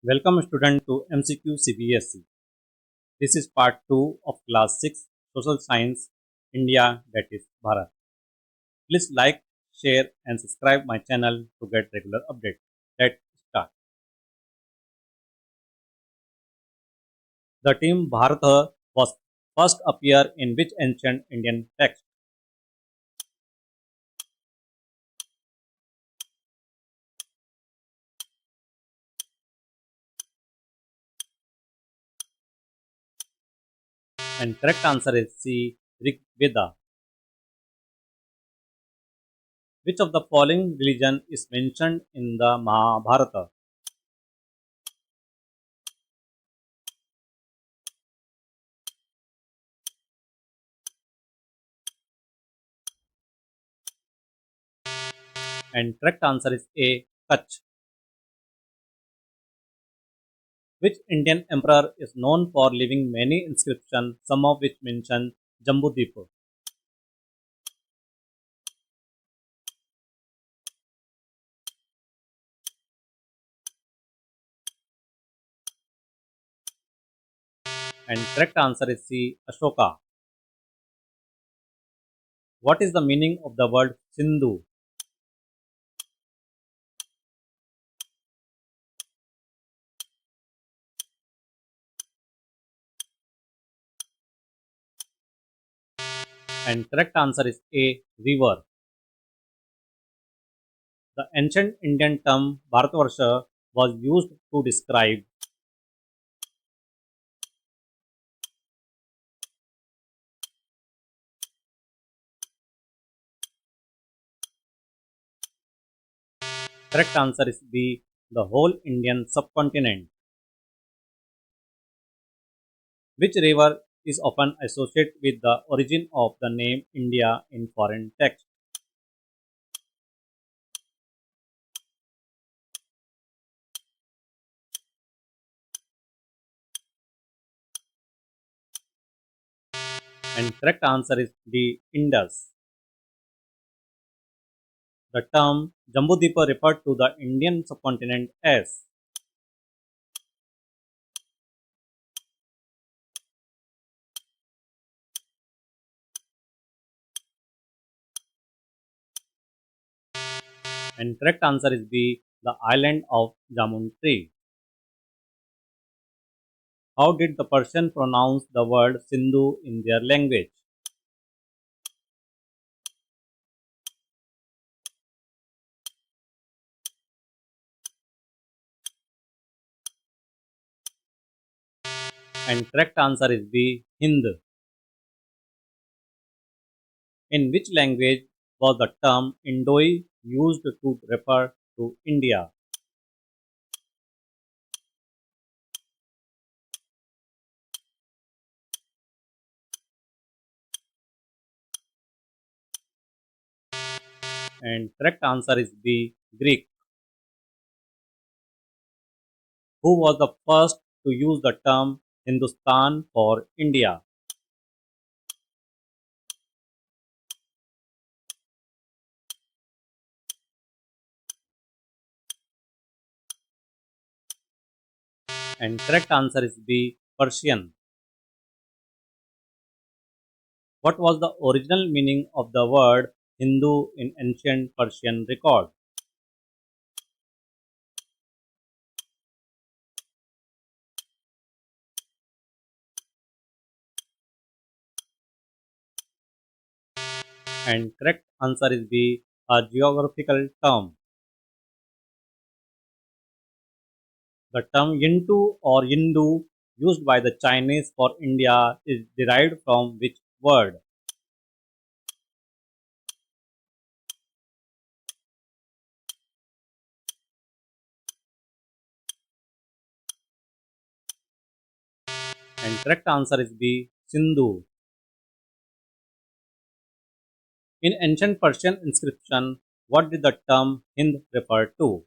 Welcome student to MCQ CBSE. This is part 2 of class 6 Social Science India, that is Bharat. Please like, share and subscribe my channel to get regular updates. Let's start. The term Bharata was first appear in which ancient Indian text? And correct answer is C. Rig Veda. Which of the following religion is mentioned in the Mahabharata? And correct answer is A. Kutch. Which Indian emperor is known for leaving many inscriptions, some of which mention Jambudvipa? And correct answer is C. Ashoka. What is the meaning of the word Sindhu? And correct answer is A. River. The ancient Indian term Bharatvarsha was used to describe. Correct answer is B. The whole Indian subcontinent. Which river is often associated with the origin of the name India in foreign texts? And correct answer is D. Indus. The term Jambudvipa referred to the Indian subcontinent as. And correct answer is B. The island of Jammun. How did the Persian pronounce the word Sindhu in their language? And correct answer is B. Hind. In which language was the term Indoi used to refer to India? And correct answer is B. Greek. Who was the first to use the term Hindustan for India? And correct answer is B. Persian. What was the original meaning of the word Hindu in ancient Persian record? And correct answer is B. A geographical term. The term Yintu or Yindu used by the Chinese for India is derived from which word? And correct answer is B. Sindhu. In ancient Persian inscription, what did the term Hind refer to?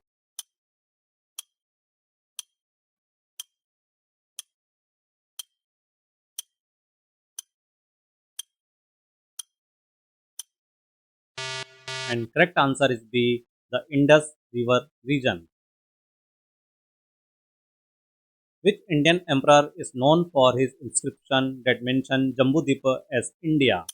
And correct answer is B. The Indus River region. Which Indian emperor is known for his inscription that mention Jambudvipa as India?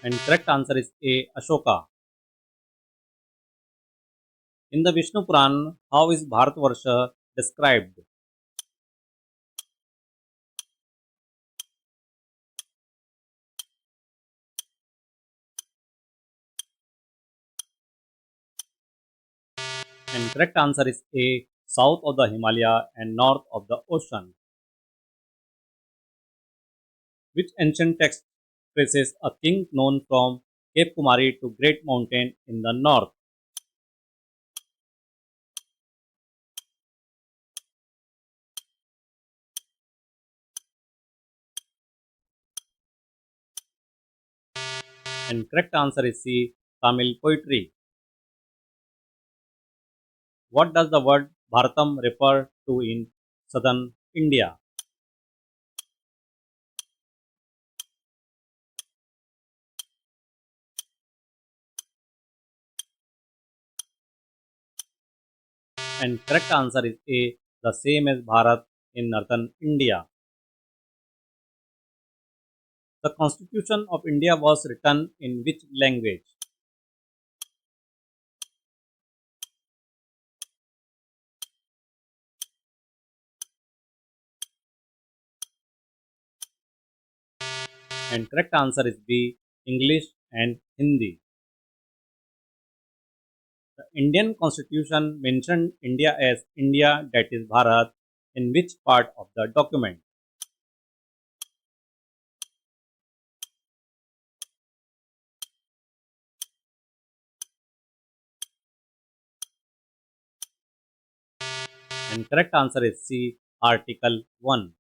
And correct answer is A. Ashoka. In the Vishnu Puran, how is Bharatvarsha described? And correct answer is A. South of the Himalaya and north of the ocean. Which ancient text traces a king known from Cape Kumari to Great Mountain in the north? And correct answer is C. Tamil poetry. What does the word Bharatam refer to in southern India? And correct answer is A. The same as Bharat in northern India. The Constitution of India was written in which language? And correct answer is B. English and Hindi. The Indian Constitution mentioned India as India, that is Bharat, in which part of the document? And correct answer is C. Article 1.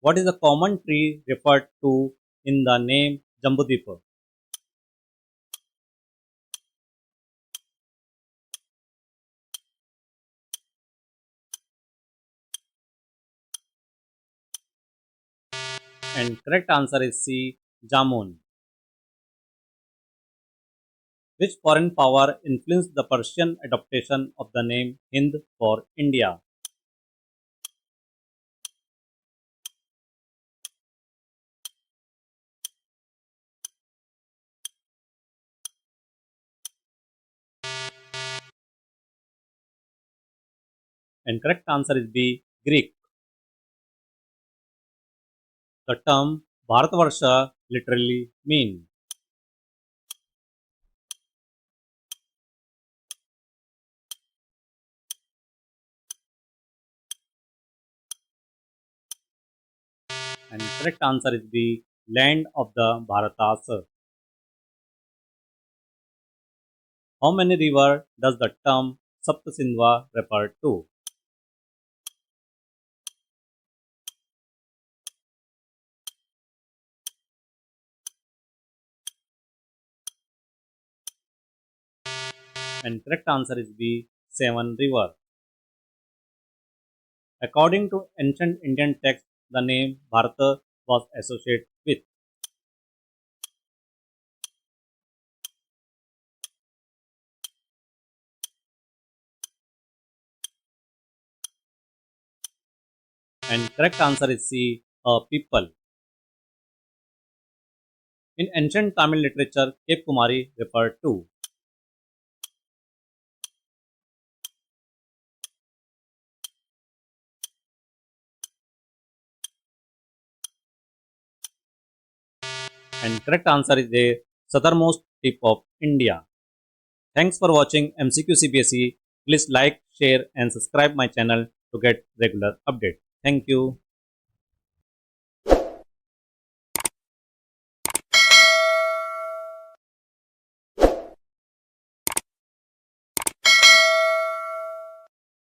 What is the common tree referred to in the name Jambudvipa? And correct answer is C. Jamun. Which foreign power influenced the Persian adaptation of the name Hind for India? And correct answer is B. Greek. The term Bharatvarsha literally means. And correct answer is B. Land of the Bharatas. How many rivers does the term Saptasindhva refer to? And correct answer is B. Seven river. According to ancient Indian texts, the name Bharata was associated with. And correct answer is C. A people. In ancient Tamil literature, Cape Kumari referred to. And correct answer is the southernmost tip of India. Thanks for watching MCQ CBSE. Please like, share and subscribe my channel to get regular updates. Thank you.